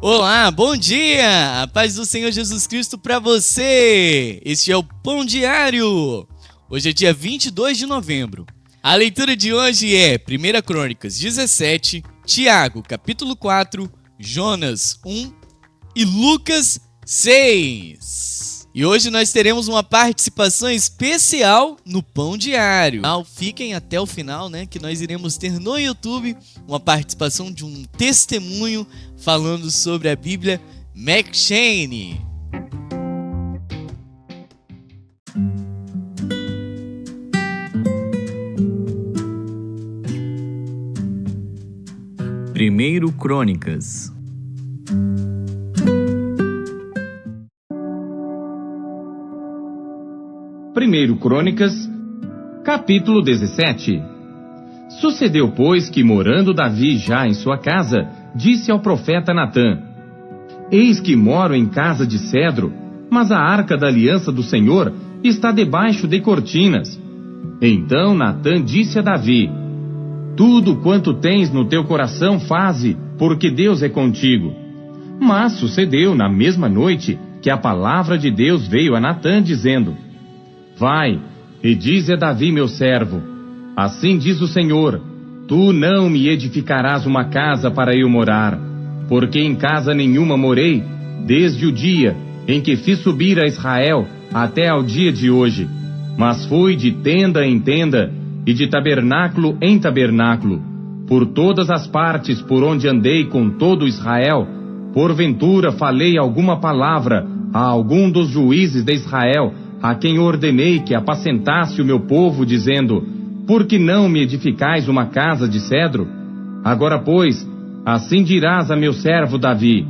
Olá, bom dia! A paz do Senhor Jesus Cristo para você! Este é o Pão Diário. Hoje é dia 22 de novembro. A leitura de hoje é 1 Crônicas 17, Tiago, capítulo 4, Jonas 1 e Lucas 6. E hoje nós teremos uma participação especial no Pão Diário. Fiquem até o final, que nós iremos ter no YouTube uma participação de um testemunho falando sobre a Bíblia M'Cheyne. Primeiro Crônicas. Primeiro Crônicas, capítulo 17. Sucedeu, pois, que morando Davi já em sua casa, disse ao profeta Natã: Eis que moro em casa de cedro, mas a arca da aliança do Senhor está debaixo de cortinas. Então Natã disse a Davi: Tudo quanto tens no teu coração faze, porque Deus é contigo. Mas sucedeu na mesma noite que a palavra de Deus veio a Natã dizendo: Vai, e dize a Davi meu servo: Assim diz o Senhor, tu não me edificarás uma casa para eu morar, porque em casa nenhuma morei, desde o dia em que fiz subir a Israel até ao dia de hoje. Mas fui de tenda em tenda, e de tabernáculo em tabernáculo, por todas as partes por onde andei com todo Israel. Porventura falei alguma palavra a algum dos juízes de Israel, a quem ordenei que apacentasse o meu povo, dizendo: Por que não me edificais uma casa de cedro? Agora, pois, assim dirás a meu servo Davi: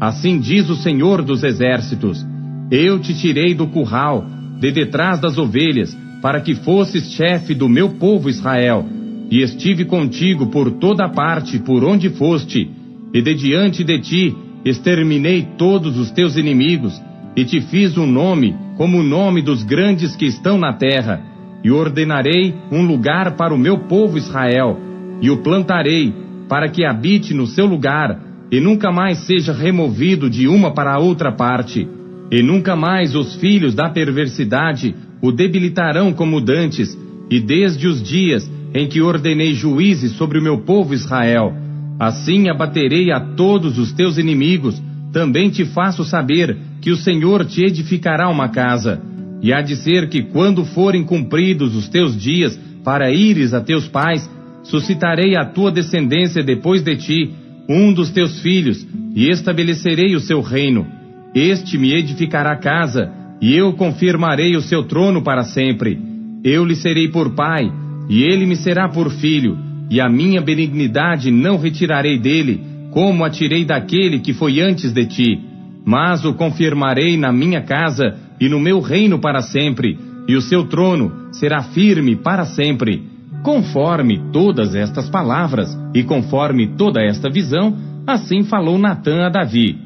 Assim diz o Senhor dos Exércitos: Eu te tirei do curral, de detrás das ovelhas, para que fosses chefe do meu povo Israel, e estive contigo por toda a parte por onde foste, e de diante de ti exterminei todos os teus inimigos, e te fiz um nome como o nome dos grandes que estão na terra, e ordenarei um lugar para o meu povo Israel, e o plantarei para que habite no seu lugar, e nunca mais seja removido de uma para a outra parte, e nunca mais os filhos da perversidade o debilitarão como dantes, e desde os dias em que ordenei juízes sobre o meu povo Israel, assim abaterei a todos os teus inimigos. Também te faço saber que o Senhor te edificará uma casa, e há de ser que quando forem cumpridos os teus dias para ires a teus pais, suscitarei a tua descendência depois de ti, um dos teus filhos, e estabelecerei o seu reino. Este me edificará casa, e eu confirmarei o seu trono para sempre. Eu lhe serei por pai, e ele me será por filho, e a minha benignidade não retirarei dele, como a tirei daquele que foi antes de ti, mas o confirmarei na minha casa e no meu reino para sempre, e o seu trono será firme para sempre. Conforme todas estas palavras, e conforme toda esta visão, assim falou Natã a Davi.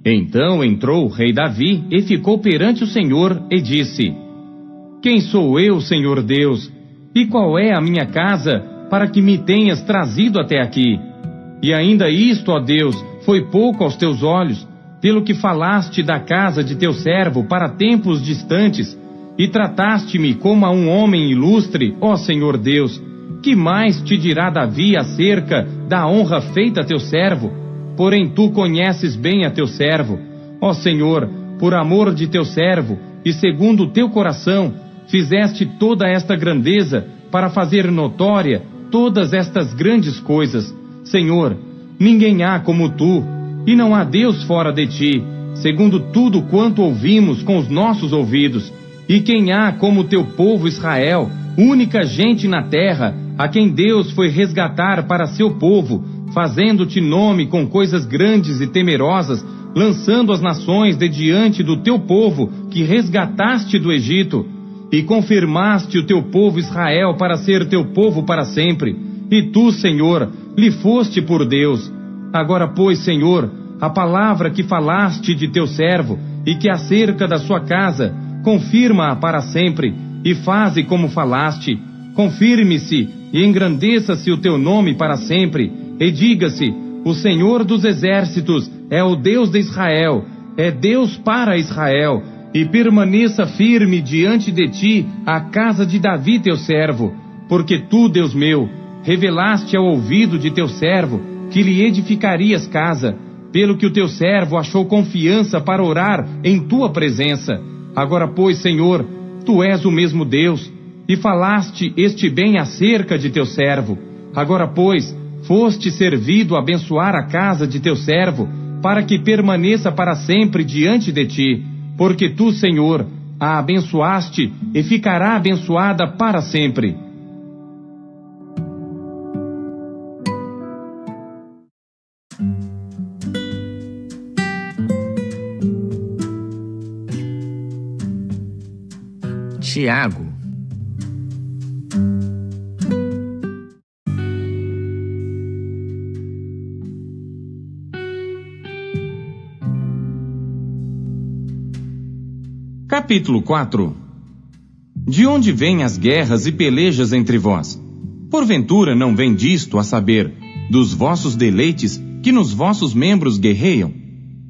Então entrou o rei Davi e ficou perante o Senhor e disse: Quem sou eu, Senhor Deus? E qual é a minha casa para que me tenhas trazido até aqui? E ainda isto, ó Deus, foi pouco aos teus olhos, pelo que falaste da casa de teu servo para tempos distantes, e trataste-me como a um homem ilustre, ó Senhor Deus. Que mais te dirá Davi acerca da honra feita a teu servo? Porém tu conheces bem a teu servo. Ó Senhor, por amor de teu servo, e segundo o teu coração, fizeste toda esta grandeza para fazer notória todas estas grandes coisas. Senhor, ninguém há como tu, e não há Deus fora de ti, segundo tudo quanto ouvimos com os nossos ouvidos. E quem há como teu povo Israel, única gente na terra, a quem Deus foi resgatar para seu povo, fazendo-te nome com coisas grandes e temerosas, lançando as nações de diante do teu povo, que resgataste do Egito, e confirmaste o teu povo Israel para ser teu povo para sempre. E tu, Senhor, lhe foste por Deus. Agora, pois, Senhor, a palavra que falaste de teu servo, e que acerca da sua casa, confirma-a para sempre, e faze como falaste. Confirme-se e engrandeça-se o teu nome para sempre, e diga-se: o Senhor dos Exércitos é o Deus de Israel, é Deus para Israel, e permaneça firme diante de ti a casa de Davi teu servo, porque tu, Deus meu, revelaste ao ouvido de teu servo que lhe edificarias casa, pelo que o teu servo achou confiança para orar em tua presença. Agora, pois, Senhor, tu és o mesmo Deus, e falaste este bem acerca de teu servo. Agora, pois, foste servido a abençoar a casa de teu servo, para que permaneça para sempre diante de ti, porque tu, Senhor, a abençoaste e ficará abençoada para sempre. Tiago. Capítulo 4. De onde vêm as guerras e pelejas entre vós? Porventura não vem disto, a saber, dos vossos deleites que nos vossos membros guerreiam?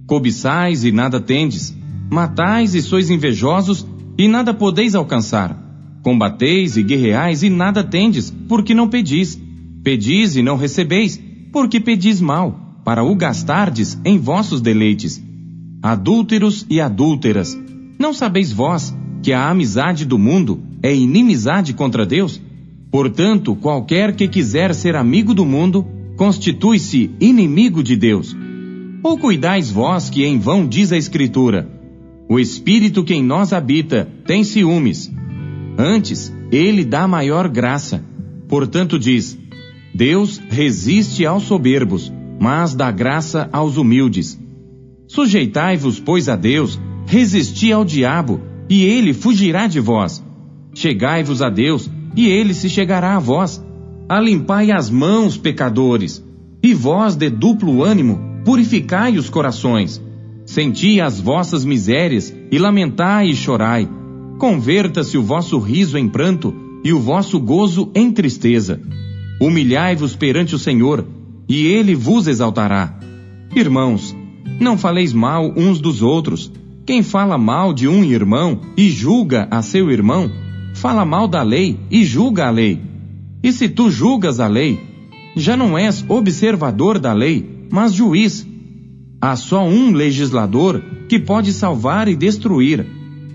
Cobiçais e nada tendes, matais e sois invejosos e nada podeis alcançar. Combateis e guerreais e nada tendes, porque não pedis. Pedis e não recebeis, porque pedis mal, para o gastardes em vossos deleites. Adúlteros e adúlteras, não sabeis vós que a amizade do mundo é inimizade contra Deus? Portanto, qualquer que quiser ser amigo do mundo, constitui-se inimigo de Deus. Ou cuidais vós que em vão diz a Escritura: o Espírito que em nós habita tem ciúmes. Antes, ele dá maior graça. Portanto diz: Deus resiste aos soberbos, mas dá graça aos humildes. Sujeitai-vos, pois, a Deus, resisti ao diabo, e ele fugirá de vós. Chegai-vos a Deus, e ele se chegará a vós. Alimpai as mãos, pecadores, e vós de duplo ânimo, purificai os corações. Senti as vossas misérias, e lamentai e chorai. Converta-se o vosso riso em pranto, e o vosso gozo em tristeza. Humilhai-vos perante o Senhor, e ele vos exaltará. Irmãos, não faleis mal uns dos outros. Quem fala mal de um irmão e julga a seu irmão, fala mal da lei e julga a lei. E se tu julgas a lei, já não és observador da lei, mas juiz. Há só um legislador que pode salvar e destruir.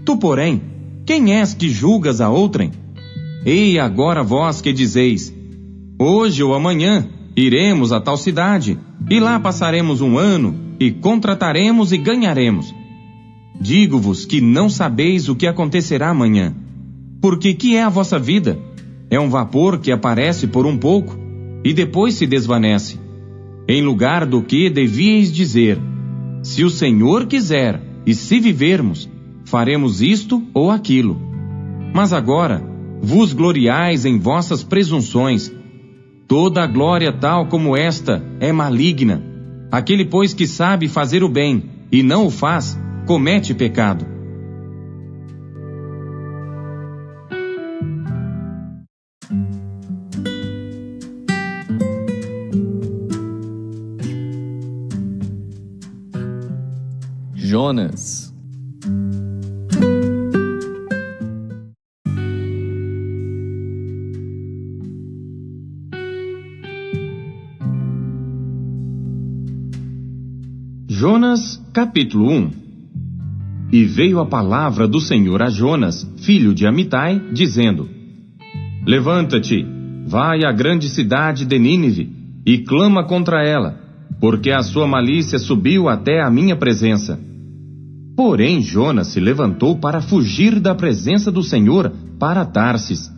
Tu, porém, quem és que julgas a outrem? Ei, agora vós que dizeis: hoje ou amanhã iremos a tal cidade, e lá passaremos um ano, e contrataremos e ganharemos. Digo-vos que não sabeis o que acontecerá amanhã. Porque que é a vossa vida? É um vapor que aparece por um pouco e depois se desvanece. Em lugar do que devíeis dizer: se o Senhor quiser e se vivermos, faremos isto ou aquilo. Mas agora vos gloriais em vossas presunções. Toda a glória tal como esta é maligna. Aquele, pois, que sabe fazer o bem e não o faz, comete pecado. Jonas. Jonas, capítulo 1. E veio a palavra do Senhor a Jonas, filho de Amitai, dizendo: levanta-te, vai à grande cidade de Nínive, e clama contra ela, porque a sua malícia subiu até a minha presença. Porém Jonas se levantou para fugir da presença do Senhor para Tarsis,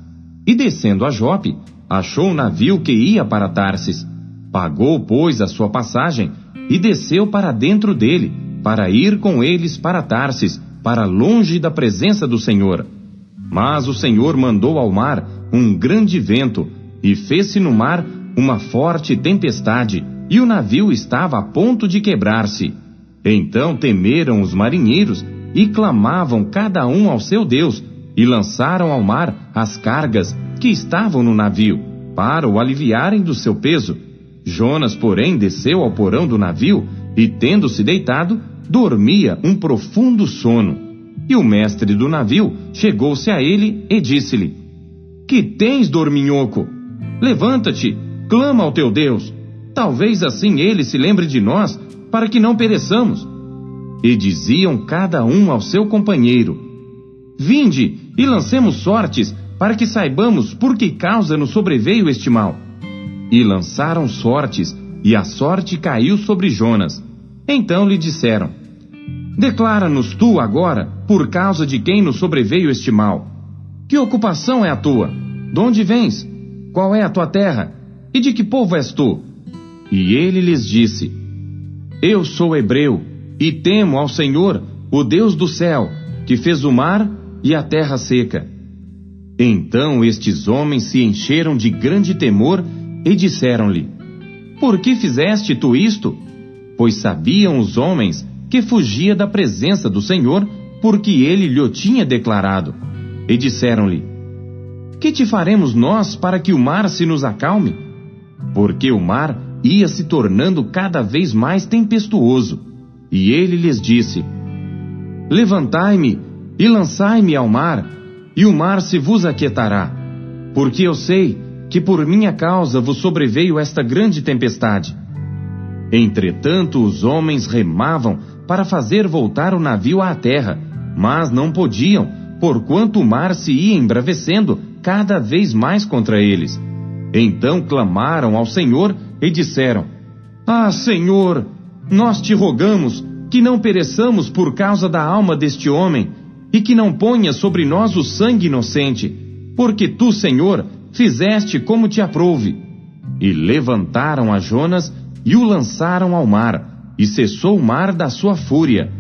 e descendo a Jope, achou um navio que ia para Tarsis. Pagou, pois, a sua passagem, e desceu para dentro dele, para ir com eles para Tarsis, para longe da presença do Senhor. Mas o Senhor mandou ao mar um grande vento, e fez-se no mar uma forte tempestade, e o navio estava a ponto de quebrar-se. Então temeram os marinheiros, e clamavam cada um ao seu Deus, e lançaram ao mar as cargas que estavam no navio, para o aliviarem do seu peso. Jonas, porém, desceu ao porão do navio, e, tendo-se deitado, dormia um profundo sono. E o mestre do navio chegou-se a ele e disse-lhe: Que tens, dorminhoco? Levanta-te, clama ao teu Deus. Talvez assim ele se lembre de nós, para que não pereçamos. E diziam cada um ao seu companheiro: Vinde e lancemos sortes, para que saibamos por que causa nos sobreveio este mal. E lançaram sortes, e a sorte caiu sobre Jonas. Então lhe disseram: Declara-nos tu agora, por causa de quem nos sobreveio este mal. Que ocupação é a tua? De onde vens? Qual é a tua terra? E de que povo és tu? E ele lhes disse: Eu sou hebreu, e temo ao Senhor, o Deus do céu, que fez o mar e a terra seca. Então estes homens se encheram de grande temor e disseram-lhe: Por que fizeste tu isto? Pois sabiam os homens que fugia da presença do Senhor, porque ele lhe tinha declarado. E disseram-lhe: Que te faremos nós para que o mar se nos acalme? Porque o mar ia se tornando cada vez mais tempestuoso. E ele lhes disse: Levantai-me e lançai-me ao mar, e o mar se vos aquietará. Porque eu sei que por minha causa vos sobreveio esta grande tempestade. Entretanto, os homens remavam para fazer voltar o navio à terra, mas não podiam, porquanto o mar se ia embravecendo cada vez mais contra eles. Então clamaram ao Senhor e disseram: Ah, Senhor, nós te rogamos que não pereçamos por causa da alma deste homem, e que não ponha sobre nós o sangue inocente, porque tu, Senhor, fizeste como te aprouve. E levantaram a Jonas e o lançaram ao mar, e cessou o mar da sua fúria.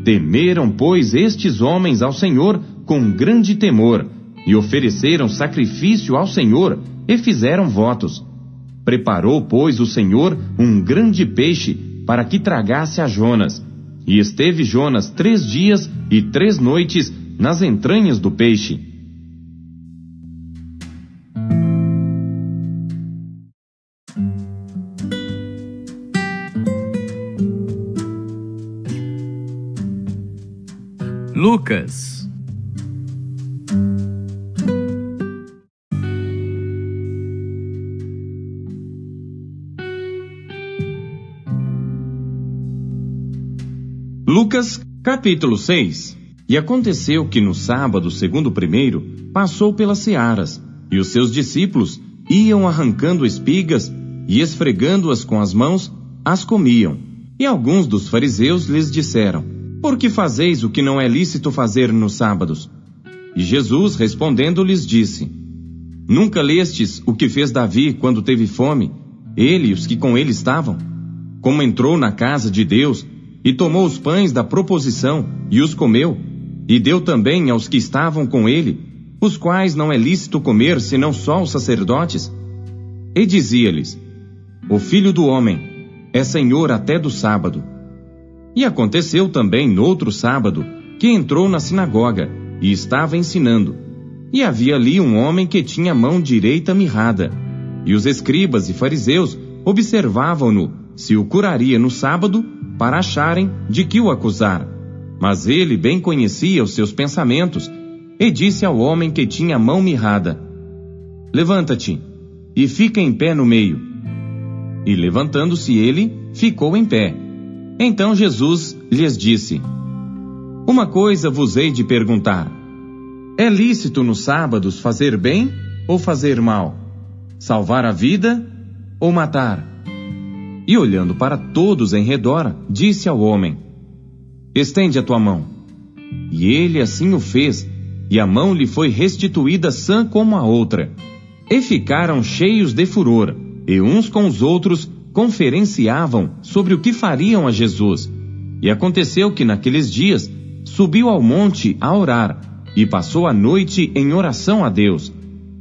Temeram, pois, estes homens ao Senhor com grande temor, e ofereceram sacrifício ao Senhor, e fizeram votos. Preparou, pois, o Senhor um grande peixe para que tragasse a Jonas. E esteve Jonas 3 dias e 3 noites nas entranhas do peixe. Lucas. Lucas, capítulo 6. E aconteceu que no sábado, segundo o primeiro, passou pelas searas, e os seus discípulos iam arrancando espigas e esfregando-as com as mãos, as comiam. E alguns dos fariseus lhes disseram: Por que fazeis o que não é lícito fazer nos sábados? E Jesus, respondendo, lhes disse: Nunca lestes o que fez Davi quando teve fome, ele e os que com ele estavam? Como entrou na casa de Deus e tomou os pães da proposição e os comeu, e deu também aos que estavam com ele, os quais não é lícito comer senão só os sacerdotes? E dizia-lhes: O Filho do Homem é Senhor até do sábado. E aconteceu também noutro sábado, que entrou na sinagoga, e estava ensinando. E havia ali um homem que tinha a mão direita mirrada. E os escribas e fariseus observavam-no, se o curaria no sábado, para acharem de que o acusar. Mas ele bem conhecia os seus pensamentos, e disse ao homem que tinha a mão mirrada: Levanta-te, e fica em pé no meio. E levantando-se ele, ficou em pé. Então Jesus lhes disse: Uma coisa vos hei de perguntar: é lícito nos sábados fazer bem ou fazer mal? Salvar a vida ou matar? E olhando para todos em redor, disse ao homem: Estende a tua mão. E ele assim o fez, e a mão lhe foi restituída sã como a outra. E ficaram cheios de furor, e uns com os outros conferenciavam sobre o que fariam a Jesus. E aconteceu que naqueles dias subiu ao monte a orar, e passou a noite em oração a Deus.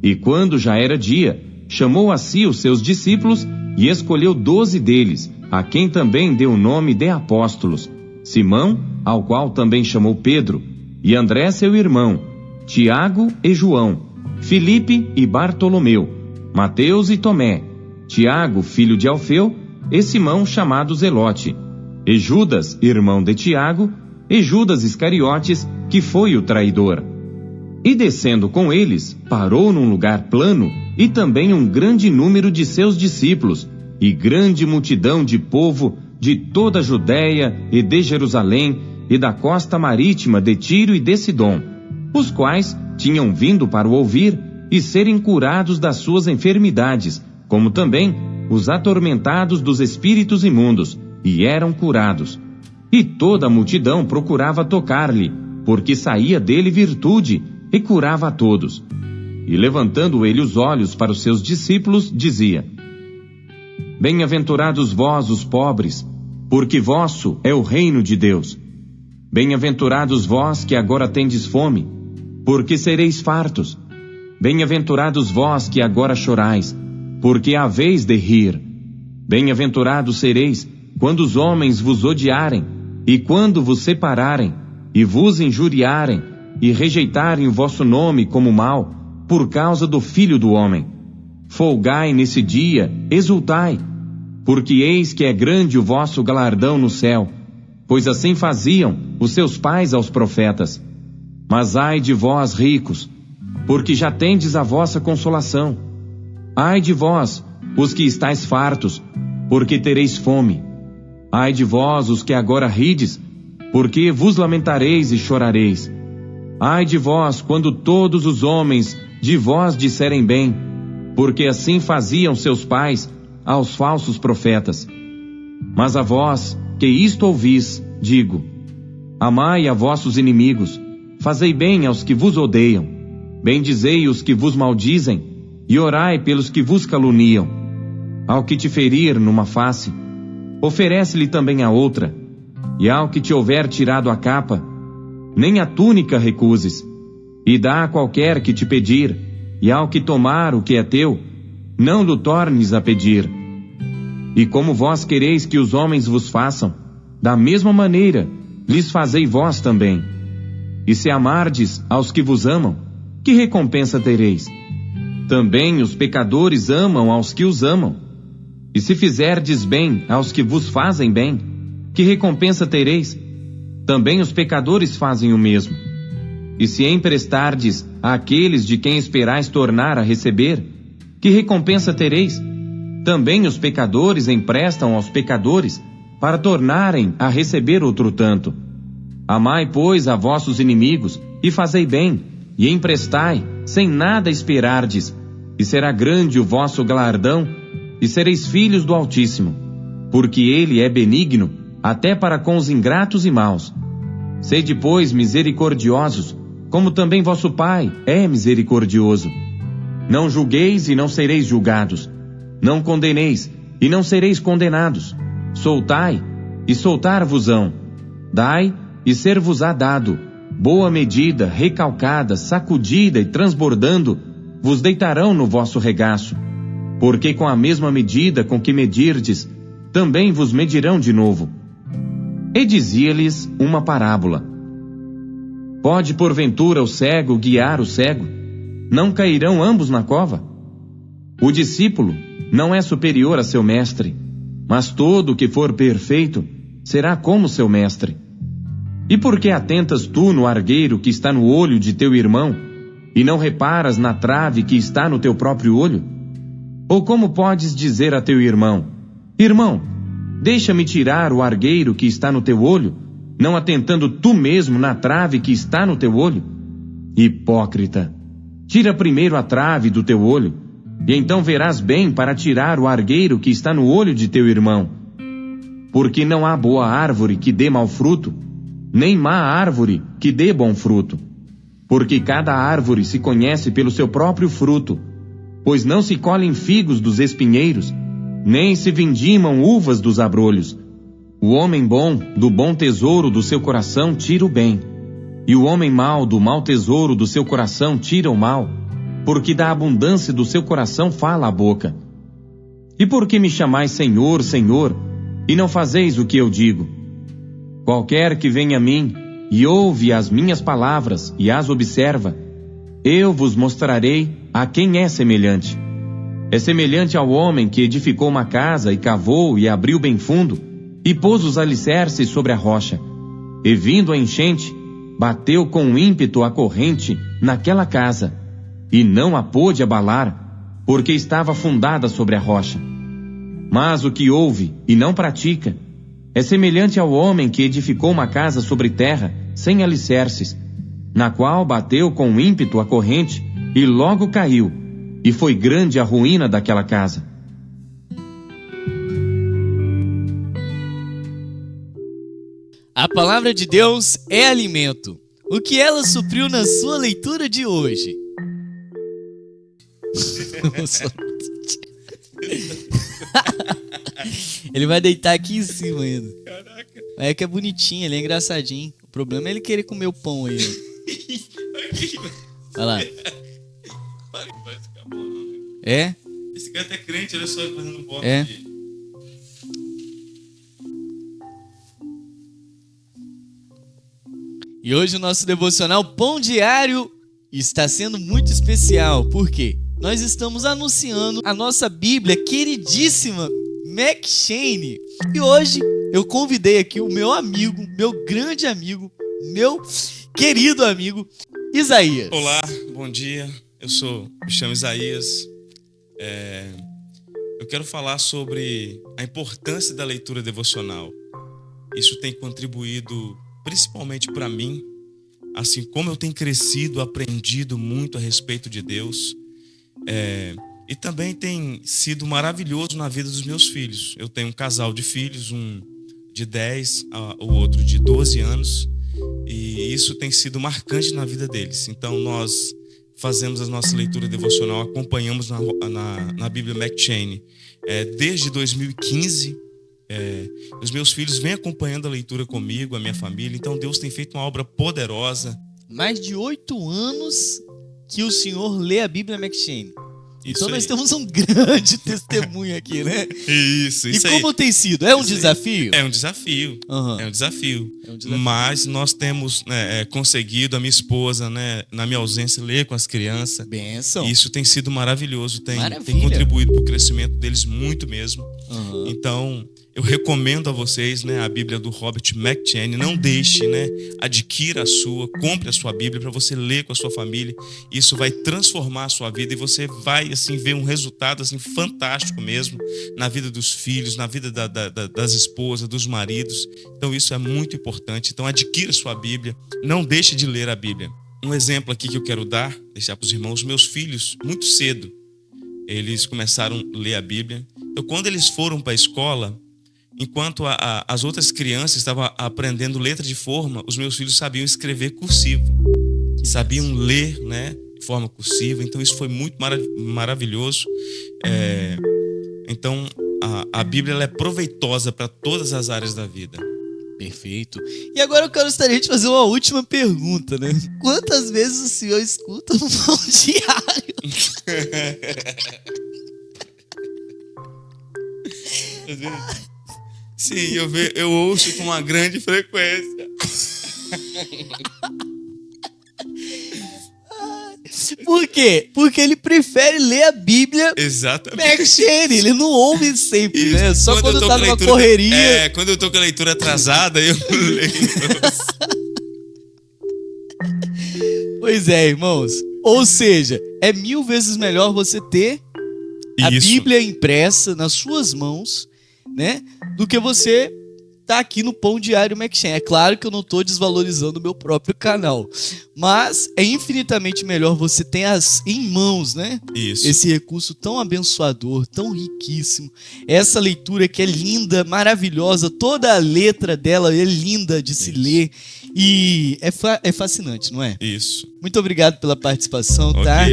E quando já era dia, chamou a si os seus discípulos, e escolheu 12 deles, a quem também deu o nome de apóstolos: Simão, ao qual também chamou Pedro, e André seu irmão, Tiago e João, Filipe e Bartolomeu, Mateus e Tomé, Tiago filho de Alfeu, e Simão chamado Zelote, e Judas, irmão de Tiago, e Judas Iscariotes, que foi o traidor. E descendo com eles, parou num lugar plano, e também um grande número de seus discípulos, e grande multidão de povo de toda a Judéia e de Jerusalém, e da costa marítima de Tiro e de Sidom, os quais tinham vindo para o ouvir e serem curados das suas enfermidades, como também os atormentados dos espíritos imundos, e eram curados. E toda a multidão procurava tocar-lhe, porque saía dele virtude, e curava a todos. E levantando ele os olhos para os seus discípulos, dizia: Bem-aventurados vós, os pobres, porque vosso é o reino de Deus. Bem-aventurados vós que agora tendes fome, porque sereis fartos. Bem-aventurados vós que agora chorais, porque haveis de rir. Bem-aventurados sereis quando os homens vos odiarem, e quando vos separarem, e vos injuriarem, e rejeitarem o vosso nome como mal, por causa do Filho do Homem. Folgai nesse dia, exultai, porque eis que é grande o vosso galardão no céu, pois assim faziam os seus pais aos profetas. Mas ai de vós, ricos, porque já tendes a vossa consolação. Ai de vós, os que estáis fartos, porque tereis fome. Ai de vós, os que agora rides, porque vos lamentareis e chorareis. Ai de vós, quando todos os homens de vós disserem bem, porque assim faziam seus pais aos falsos profetas. Mas a vós, que isto ouvis, digo: amai a vossos inimigos, fazei bem aos que vos odeiam, bendizei os que vos maldizem, e orai pelos que vos caluniam. Ao que te ferir numa face, oferece-lhe também a outra, e ao que te houver tirado a capa, nem a túnica recuses, e dá a qualquer que te pedir, e ao que tomar o que é teu, não lhe tornes a pedir. E como vós quereis que os homens vos façam, da mesma maneira lhes fazei vós também. E se amardes aos que vos amam, que recompensa tereis? Também os pecadores amam aos que os amam. E se fizerdes bem aos que vos fazem bem, que recompensa tereis? Também os pecadores fazem o mesmo. E se emprestardes àqueles de quem esperais tornar a receber, que recompensa tereis? Também os pecadores emprestam aos pecadores, para tornarem a receber outro tanto. Amai, pois, a vossos inimigos, e fazei bem, e emprestai, sem nada esperardes, e será grande o vosso galardão, e sereis filhos do Altíssimo, porque ele é benigno, até para com os ingratos e maus. Sede, pois, misericordiosos, como também vosso Pai é misericordioso. Não julgueis e não sereis julgados. Não condeneis e não sereis condenados. Soltai e soltar-vos-ão. Dai e ser-vos-á dado. Boa medida, recalcada, sacudida e transbordando, vos deitarão no vosso regaço. Porque com a mesma medida com que medirdes, também vos medirão de novo. E dizia-lhes uma parábola: Pode porventura o cego guiar o cego? Não cairão ambos na cova? O discípulo não é superior a seu mestre, mas todo o que for perfeito será como seu mestre. E por que atentas tu no argueiro que está no olho de teu irmão, e não reparas na trave que está no teu próprio olho? Ou como podes dizer a teu irmão: Irmão, deixa-me tirar o argueiro que está no teu olho, não atentando tu mesmo na trave que está no teu olho? Hipócrita! Tira primeiro a trave do teu olho, e então verás bem para tirar o argueiro que está no olho de teu irmão. Porque não há boa árvore que dê mau fruto, nem má árvore que dê bom fruto. Porque cada árvore se conhece pelo seu próprio fruto, pois não se colhem figos dos espinheiros, nem se vindimam uvas dos abrolhos. O homem bom, do bom tesouro do seu coração, tira o bem, e o homem mau, do mau tesouro do seu coração, tira o mal, porque da abundância do seu coração fala a boca. E por que me chamais Senhor, Senhor, e não fazeis o que eu digo? Qualquer que venha a mim, e ouve as minhas palavras, e as observa, eu vos mostrarei a quem é semelhante. É semelhante ao homem que edificou uma casa, e cavou, e abriu bem fundo, e pôs os alicerces sobre a rocha. E vindo a enchente, bateu com ímpeto a corrente naquela casa, e não a pôde abalar, porque estava fundada sobre a rocha. Mas o que ouve e não pratica é semelhante ao homem que edificou uma casa sobre terra sem alicerces, na qual bateu com ímpeto a corrente e logo caiu, e foi grande a ruína daquela casa. A palavra de Deus é alimento. O que ela supriu na sua leitura de hoje? Ele vai deitar aqui em cima ainda. Caraca. É que é bonitinho, ele é engraçadinho. O problema é ele querer comer o pão aí. Olha lá. Vai ficar bom, não. É? Esse cara é crente, olha só ele fazendo voto É. de... E hoje o nosso devocional Pão Diário está sendo muito especial. Por quê? Nós estamos anunciando a nossa Bíblia queridíssima McShane. E hoje eu convidei aqui o meu amigo, meu grande amigo, meu querido amigo, Isaías. Olá, bom dia. Me chamo Isaías. Eu quero falar sobre a importância da leitura devocional. Isso tem contribuído principalmente para mim, assim como eu tenho crescido, aprendido muito a respeito de Deus. E também tem sido maravilhoso na vida dos meus filhos. Eu tenho um casal de filhos, um de 10, o outro de 12 anos, e isso tem sido marcante na vida deles. Então nós fazemos a nossa leitura devocional, acompanhamos na Bíblia McShane desde 2015. Os meus filhos vêm acompanhando a leitura comigo, a minha família. Então Deus tem feito uma obra poderosa. Mais de 8 anos que o senhor lê a Bíblia McShane. Então nós temos um grande testemunho aqui, né? Isso E como aí. tem sido? É um desafio? É um desafio. Uhum. É um desafio. É um desafio. Mas nós temos conseguido, a minha esposa, né, na minha ausência, ler com as crianças. Bênção. Isso tem sido maravilhoso. Tem Maravilha. contribuído para o crescimento deles muito mesmo. Uhum. Então, eu recomendo a vocês, né, a Bíblia do Robert McShane. Não deixe, né, adquira a sua, compre a sua Bíblia para você ler com a sua família. Isso vai transformar a sua vida e você vai assim ver um resultado assim fantástico mesmo na vida dos filhos, na vida das esposas, dos maridos. Então isso é muito importante. Então adquira a sua Bíblia, não deixe de ler a Bíblia. Um exemplo aqui que eu quero deixar para os irmãos, meus filhos, muito cedo, eles começaram a ler a Bíblia. Então quando eles foram para a escola, enquanto as outras crianças estavam aprendendo letra de forma, os meus filhos sabiam escrever cursivo. Sabiam ler, né, de forma cursiva. Então isso foi muito maravilhoso. Então a Bíblia ela é proveitosa para todas as áreas da vida. Perfeito. E agora eu gostaria de fazer uma última pergunta, né? Quantas vezes o senhor escuta um Pão Diário? Sim, eu ouço com uma grande frequência. Por quê? Porque ele prefere ler a Bíblia Exatamente. McShane. Ele não ouve sempre, Isso. né? Só quando eu tô tá com numa leitura, correria. quando eu tô com a leitura atrasada, eu leio. Pois é, irmãos. Ou seja, é 1000 vezes melhor você ter a Isso. Bíblia impressa nas suas mãos, né? Do que você tá aqui no Pão Diário McShane. É claro que eu não estou desvalorizando o meu próprio canal, mas é infinitamente melhor você ter em mãos, né? Isso. Esse recurso tão abençoador, tão riquíssimo. Essa leitura que é linda, maravilhosa, toda a letra dela é linda de se ler e é fascinante, não é? Isso. Muito obrigado pela participação, Ok. tá?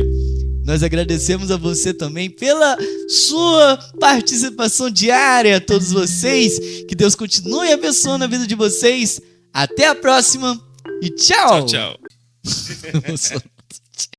Nós agradecemos a você também pela sua participação diária, a todos vocês. Que Deus continue abençoando a vida de vocês. Até a próxima e tchau! Tchau, tchau. Tchau.